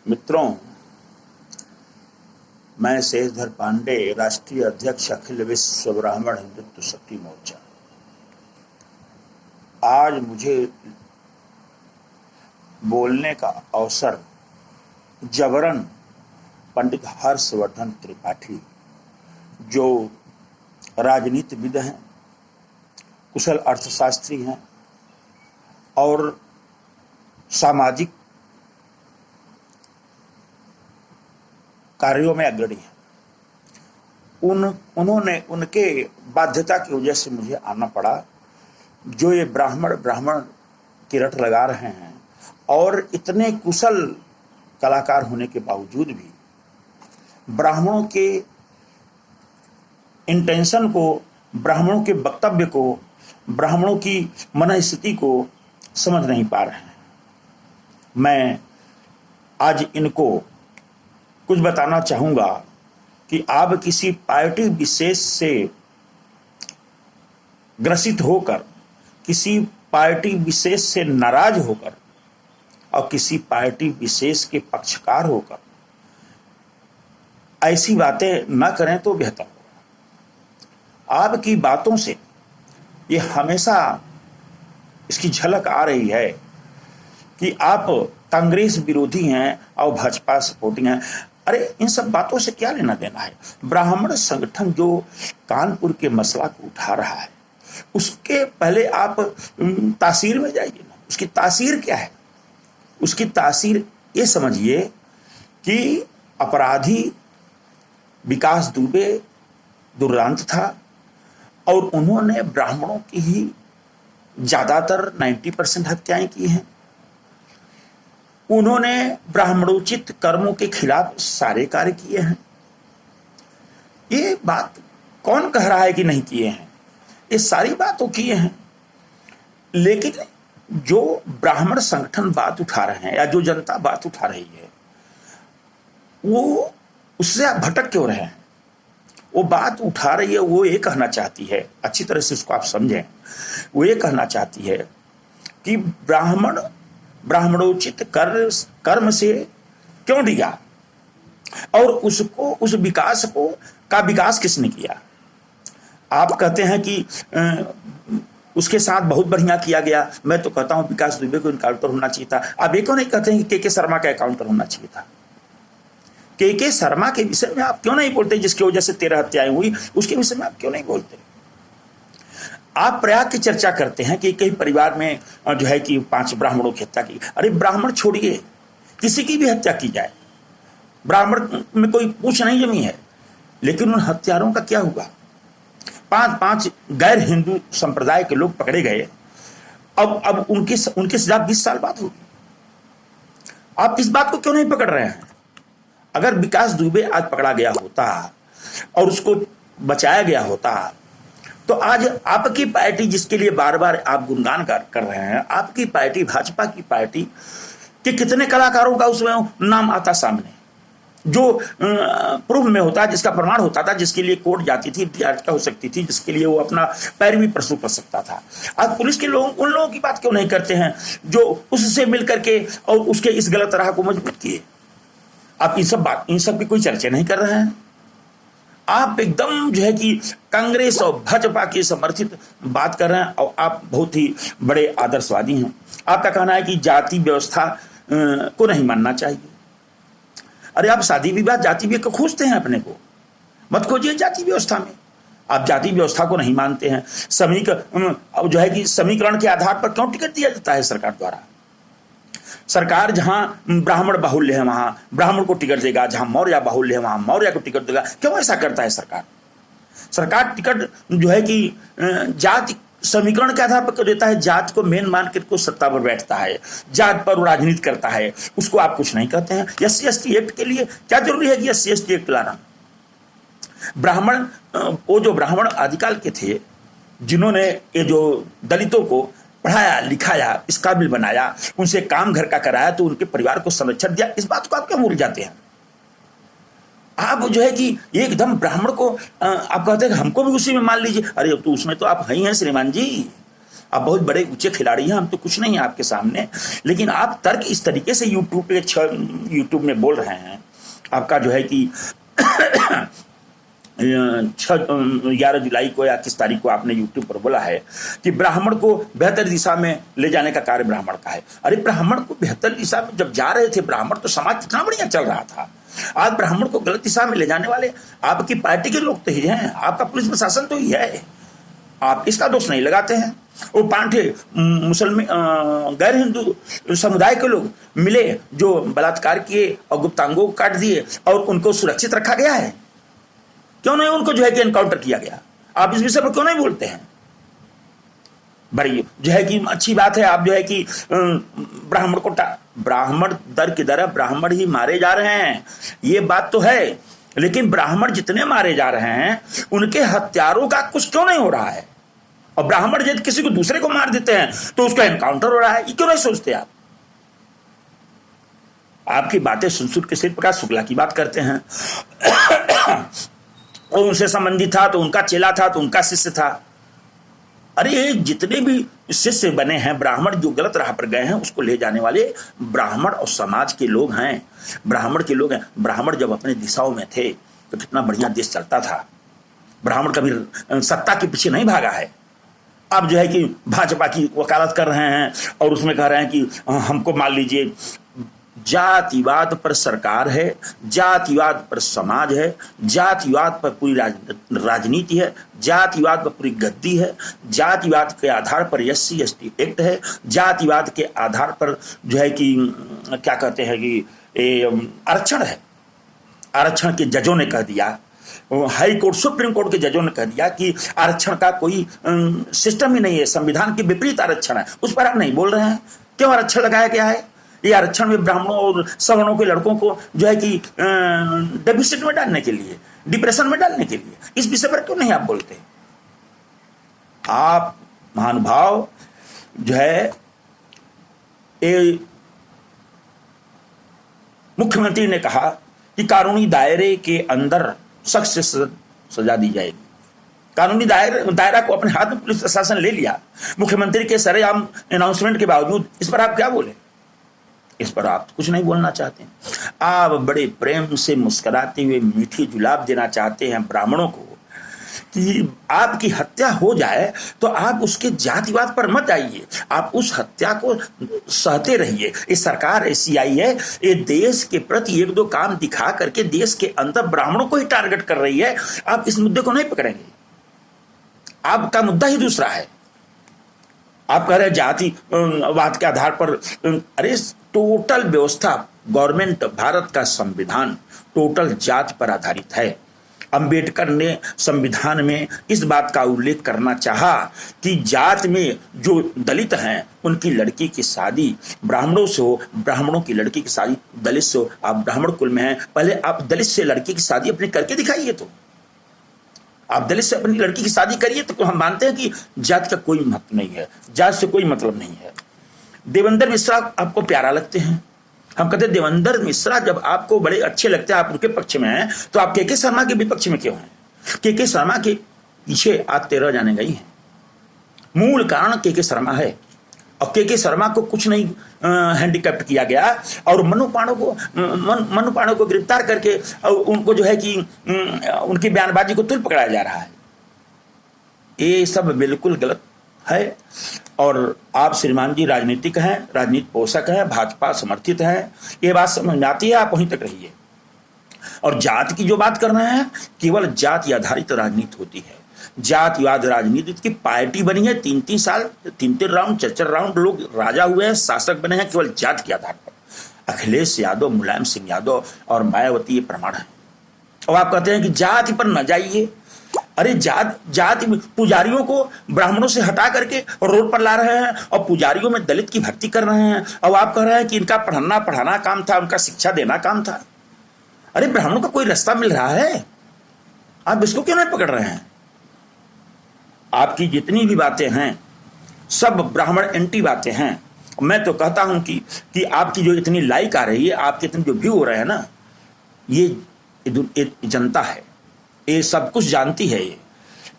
मित्रों, मैं शेषधर पांडे, राष्ट्रीय अध्यक्ष अखिल विश्व ब्राह्मण हिंदुत्व शक्ति मोर्चा। आज मुझे बोलने का अवसर जबरन पंडित हर्षवर्धन त्रिपाठी, जो राजनीतिविद हैं, कुशल अर्थशास्त्री हैं और सामाजिक कार्यों में अग्रणी है, उन्होंने उनके बाध्यता की वजह से मुझे आना पड़ा। जो ये ब्राह्मण की रट लगा रहे हैं और इतने कुशल कलाकार होने के बावजूद भी ब्राह्मणों के इंटेंशन को, ब्राह्मणों के वक्तव्य को, ब्राह्मणों की मनःस्थिति को समझ नहीं पा रहे हैं। मैं आज इनको कुछ बताना चाहूंगा कि आप किसी पार्टी विशेष से ग्रसित होकर, किसी पार्टी विशेष से नाराज होकर और किसी पार्टी विशेष के पक्षकार होकर ऐसी बातें न करें तो बेहतर होगा। आपकी बातों से ये हमेशा इसकी झलक आ रही है कि आप कांग्रेस विरोधी हैं और भाजपा सपोर्टिंग हैं। अरे, इन सब बातों से क्या लेना देना है? ब्राह्मण संगठन जो कानपुर के मसला को उठा रहा है, उसके पहले आप तासीर में जाइए ना। उसकी तासीर क्या है? उसकी तासीर ये समझिए कि अपराधी विकास दुबे दुर्दांत था और उन्होंने ब्राह्मणों की ही ज्यादातर 90% हत्याएं की हैं। उन्होंने ब्राह्मणोचित कर्मों के खिलाफ सारे कार्य किए हैं। ये बात कौन कह रहा है कि नहीं किए हैं? ये सारी बातों किए हैं, लेकिन जो ब्राह्मण संगठन बात उठा रहे हैं या जो जनता बात उठा रही है, वो उससे आप भटक क्यों रहे हैं? वो बात उठा रही है, वो ये कहना चाहती है, अच्छी तरह से उसको आप समझें, वो ये कहना चाहती है कि ब्राह्मणोचित कर्म से क्यों डिगा और उसको, उस विकास को का विकास किसने किया? आप कहते हैं कि उसके साथ बहुत बढ़िया किया गया। मैं तो कहता हूं विकास दुबे को इनकाउंटर होना चाहिए था। आप ये क्यों नहीं कहते हैं कि के शर्मा का एकाउंटर होना चाहिए था? के शर्मा के विषय में आप क्यों नहीं बोलते? जिसकी वजह से 13 हत्याएं हुई, उसके विषय में आप क्यों नहीं बोलते? आप प्रयाग की चर्चा करते हैं कि कई परिवार में जो है कि 5 ब्राह्मणों की हत्या की। अरे, ब्राह्मण छोड़िए, किसी की भी हत्या की जाए, ब्राह्मण में कोई पूछ नहीं जमी है, लेकिन उन हत्यारों का क्या हुआ? 5 गैर हिंदू संप्रदाय के लोग पकड़े गए। अब उनकी सजा 20 साल बाद होगी। आप इस बात को क्यों नहीं पकड़ रहे हैं? अगर विकास दुबे आज पकड़ा गया होता और उसको बचाया गया होता तो आज आपकी पार्टी, जिसके लिए बार बार आप गुणगान कर रहे हैं, आपकी पार्टी, भाजपा की पार्टी के कितने कलाकारों का उसमें नाम आता सामने, जो प्रूफ में होता, जिसका प्रमाण होता था, जिसके लिए कोर्ट जाती थी, याचिका हो सकती थी, जिसके लिए वो अपना पैर भी प्रस्तुत कर सकता था। आज पुलिस के लोग उन लोगों की बात क्यों नहीं करते हैं जो उससे मिलकर के और उसके इस गलत राह को मजबूत किए? आप इन सब की कोई चर्चा नहीं कर रहे हैं। आप एकदम जो है कि कांग्रेस और भाजपा की समर्थित बात कर रहे हैं और आप बहुत ही बड़े आदर्शवादी हैं। आपका कहना है कि जाति व्यवस्था को नहीं मानना चाहिए। अरे, आप शादी विवाह जाति विवाह को खोजते हैं, अपने को मत खोजिए जाति व्यवस्था में। आप जाति व्यवस्था को नहीं मानते हैं। जो है कि समीकरण के आधार पर क्यों टिकट दिया जाता है सरकार द्वारा? सरकार जहां ब्राह्मण बाहुल्य है वहां ब्राह्मण को टिकट देगा, जहां मौर्य बाहुल्य है वहां मौर्य को टिकट देगा। क्यों ऐसा करता है सरकार टिकट जो है कि जाति समीकरण के आधार पर देता है। जात को मेन मान करके सत्ता पर बैठता है, जात पर राजनीति करता है, उसको आप कुछ नहीं कहते हैं। SC/ST एक्ट के लिए क्या जरूरी है कि SC/ST एक्ट लाना? ब्राह्मण, वो जो ब्राह्मण आदिकाल के थे, जिन्होंने ये जो दलितों को पढ़ाया लिखाया, इस काबिल बनाया, उनसे काम घर का कराया, तो उनके परिवार को संरक्षण दिया। इस बात को आप क्यों भूल जाते हैं? आप जो है कि एकदम ब्राह्मण को आप कहते हैं कि हमको भी उसी में मान लीजिए। अरे, तो उसमें तो आप हैं ही हैं श्रीमान जी। आप बहुत बड़े ऊंचे खिलाड़ी हैं, हम तो कुछ नहीं है आपके सामने, लेकिन आप तर्क इस तरीके से यूट्यूब में बोल रहे हैं। आपका जो है कि 11 जुलाई को या किस तारीख को आपने यूट्यूब पर बोला है कि ब्राह्मण को बेहतर दिशा में ले जाने का कार्य ब्राह्मण का है। अरे ब्राह्मण को बेहतर दिशा में जब जा रहे थे ब्राह्मण, तो समाज कितना बढ़िया चल रहा था। आज ब्राह्मण को गलत दिशा में ले जाने वाले आपकी पार्टी के लोग तो ही हैं, आपका पुलिस प्रशासन तो ही है। आप इसका दोष नहीं लगाते हैं। वो पांठे मुसलमान गैर हिंदू समुदाय के लोग मिले जो बलात्कार किए और गुप्तांगों को काट दिए और उनको सुरक्षित रखा गया है। क्यों नहीं उनको जो है कि एनकाउंटर किया गया? आप इस विषय पर क्यों नहीं बोलते हैं? बड़ी जो है कि अच्छी बात है, आप जो है कि ब्राह्मण को ब्राह्मण दर की दर ब्राह्मण ही मारे जा रहे हैं, ये बात तो है, लेकिन ब्राह्मण जितने मारे जा रहे हैं उनके हत्यारों का कुछ क्यों नहीं हो रहा है? और ब्राह्मण यदि किसी को दूसरे को मार देते हैं तो उसका एनकाउंटर हो रहा है, ये क्यों नहीं सोचते आप? आपकी बातें सुन के श्री प्रकाश शुक्ला की बात करते हैं और उनसे संबंधी था तो उनका चेला था तो उनका शिष्य था। अरे जितने भी शिष्य बने हैं ब्राह्मण जो गलत राह पर गए हैं उसको ले जाने वाले ब्राह्मण और समाज के लोग हैं, ब्राह्मण के लोग हैं। ब्राह्मण जब अपने दिशाओं में थे तो कितना बढ़िया देश चलता था। ब्राह्मण कभी सत्ता के पीछे नहीं भागा है। आप जो है कि भाजपा की वकालत कर रहे हैं और उसमें कह रहे हैं कि हमको मान लीजिए जातिवाद पर सरकार है, जातिवाद पर समाज है, जातिवाद पर पूरी राजनीति है, जातिवाद पर पूरी गद्दी है, जातिवाद के आधार पर SC ST एक्ट है, जातिवाद के आधार पर जो है कि क्या कहते हैं कि आरक्षण है। आरक्षण के जजों ने कह दिया, हाई कोर्ट सुप्रीम कोर्ट के जजों ने कह दिया कि आरक्षण का कोई सिस्टम ही नहीं है, संविधान के विपरीत आरक्षण है। उस पर आप नहीं बोल रहे हैं। क्यों आरक्षण लगाया गया है? ये आरक्षण में ब्राह्मणों और सवर्णों के लड़कों को जो है कि डेफिसिट में डालने के लिए, डिप्रेशन में डालने के लिए। इस विषय पर क्यों नहीं आप बोलते? आप महानुभाव जो है मुख्यमंत्री ने कहा कि कानूनी दायरे के अंदर सख्त से सजा दी जाएगी। कानूनी दायरा को अपने हाथ में पुलिस प्रशासन ले लिया मुख्यमंत्री के सरेआम अनाउंसमेंट के बावजूद। इस पर आप क्या बोले? इस पर आप कुछ नहीं बोलना चाहते। आप बड़े प्रेम से मुस्कुराते हुए मीठी जुलाब देना चाहते हैं ब्राह्मणों को कि आपकी हत्या हो जाए तो आप उसके जातिवाद पर मत आइए, आप उस हत्या को सहते रहिए। ये सरकार ऐसी आई है, ये देश के प्रति एक दो काम दिखा करके देश के अंदर ब्राह्मणों को ही टारगेट कर रही है। आप इस मुद्दे को नहीं पकड़ेंगे। आपका मुद्दा ही दूसरा है। आप कह रहे हैं जातिवाद के आधार पर। अरे टोटल व्यवस्था, गवर्नमेंट, भारत का संविधान टोटल जाति पर आधारित है। अंबेडकर ने संविधान में इस बात का उल्लेख करना चाहा कि जात में जो दलित हैं उनकी लड़की की शादी ब्राह्मणों से हो, ब्राह्मणों की लड़की की शादी दलित से हो। आप ब्राह्मण कुल में हैं, पहले आप दलित से लड़की की शादी अपनी करके दिखाइए। तो आप दलित से अपनी लड़की की शादी करिए तो हम मानते हैं कि जात का कोई महत्व नहीं है, जात से कोई मतलब नहीं है। देवेंद्र मिश्रा आपको प्यारा लगते हैं। हम कहते हैं देवेंद्र मिश्रा जब आपको बड़े अच्छे लगते हैं, आप उनके पक्ष में हैं, तो आप के शर्मा के विपक्ष में क्यों हैं? के शर्मा के पीछे आज 13 जाने गई हैं। मूल कारण के शर्मा है। और के शर्मा को कुछ नहीं हैंडीकैप्ट किया गया और मनु पांडे को गिरफ्तार करके और उनको जो है कि उनकी बयानबाजी को तुल पकड़ाया जा रहा है। ये सब बिल्कुल गलत है। और आप श्रीमान जी राजनीतिक हैं, राजनीति पोषक हैं, भाजपा समर्थित हैं, ये बात समझ में आती है। आप वहीं तक रहिए। और जात की जो बात कर रहे हैं, केवल जाति आधारित राजनीति होती है। जातिवाद राजनीति की पार्टी बनी है। 3-3 साल, 3-3 राउंड, 4-4 राउंड लोग राजा हुए हैं, शासक बने हैं केवल जात के आधार पर। अखिलेश यादव, मुलायम सिंह यादव और मायावती ये प्रमाण है। और आप कहते हैं कि जाति पर न जाइए। अरे जाति पुजारियों को ब्राह्मणों से हटा करके रोड पर ला रहे हैं और पुजारियों में दलित की भर्ती कर रहे हैं। और आप कह रहे हैं कि इनका पढ़ाना काम था, उनका शिक्षा देना काम था। अरे ब्राह्मणों का कोई रास्ता मिल रहा है, आप इसको क्यों नहीं पकड़ रहे हैं? आपकी जितनी भी बातें हैं सब ब्राह्मण एंटी बातें हैं। मैं तो कहता हूं कि आपकी जो इतनी लाइक आ रही है, आपके इतने जो व्यू हो रहे हैं ना, ये जनता है, ये सब कुछ जानती है।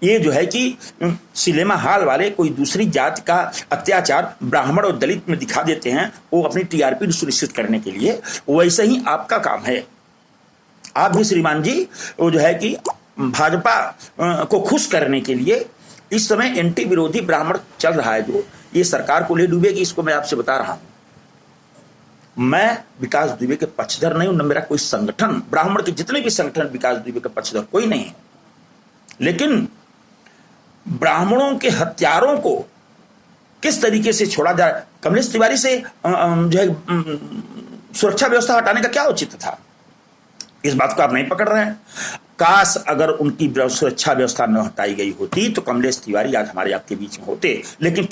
ये जो है कि सिनेमा हॉल वाले कोई दूसरी जाति का अत्याचार ब्राह्मण और दलित में दिखा देते हैं, वो अपनी टीआरपी सुनिश्चित करने के लिए, वैसे ही आपका काम है। आप भी श्रीमान जी वो जो है कि भाजपा को खुश करने के लिए इस समय एंटी विरोधी ब्राह्मण चल रहा है, जो ये सरकार को ले डूबेगी, इसको मैं आपसे बता रहा हूं। मैं विकास दुबे के पक्षधर नहीं हूं, न मेरा कोई संगठन, ब्राह्मण के जितने भी संगठन विकास दुबे के पक्षधर कोई नहीं है, लेकिन ब्राह्मणों के हत्यारों को किस तरीके से छोड़ा जाए, कमलेश तिवारी से जो है सुरक्षा व्यवस्था हटाने का क्या उचित था, इस बात को आप नहीं पकड़ रहे हैं। काश अगर उनकी सुरक्षा व्यवस्था न हटाई गई होती तो कमलेश तिवारी आज हमारे आपके बीच में होते, लेकिन